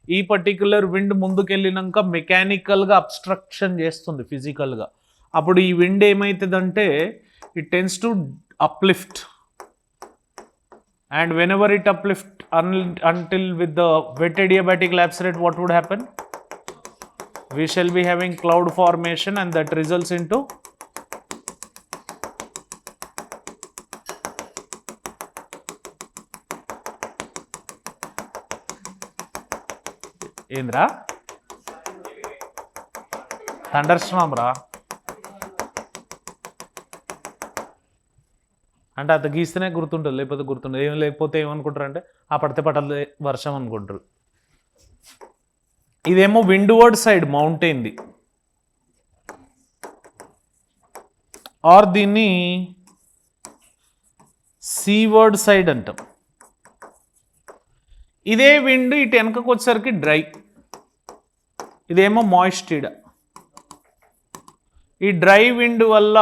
ఈ particular wind ముందుకెళ్ళినాక మెకానికల్గా abstraction చేస్తుంది ఫిజికల్గా. అప్పుడు ఈ విండ్ ఏమవుతుందంటే it tends to uplift, and whenever it uplift until with the wet adiabatic lapse rate, what would happen? We shall be having cloud formation, and that results into Indra thunderstorm ra. అంటే అది గీస్తేనే గుర్తుంటుంది, లేకపోతే గుర్తుండదు. ఏం లేకపోతే ఏమనుకుంటారు అంటే ఆ పడితే పట్టదు వర్షం అనుకుంటారు. ఇదేమో విండ్వర్డ్ సైడ్ మౌంటైన్ది, ఆర్ దీన్ని సీవర్డ్ సైడ్ అంటాం. ఇదే విండ్ ఇటు వెనకకు వచ్చేసరికి డ్రై, ఇదేమో మాయిస్టీడ్. ఈ డ్రై విండ్ వల్ల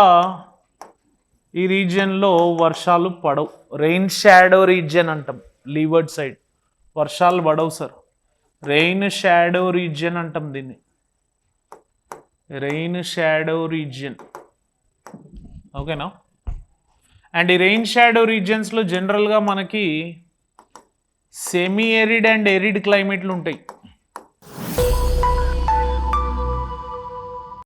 ఈ రీజియన్లో వర్షాలు పడవు. రెయిన్ షాడో రీజియన్ అంటాం లీవర్డ్ సైడ్. వర్షాలు పడవు సార్, రెయిన్ షాడో రీజియన్ అంటాం దీన్ని, రెయిన్ షాడో రీజియన్. ఓకేనా? అండ్ ఈ రెయిన్ షాడో రీజియన్స్లో జనరల్గా మనకి సెమీ ఎరిడ్ అండ్ ఎరిడ్ క్లైమేట్లు ఉంటాయి.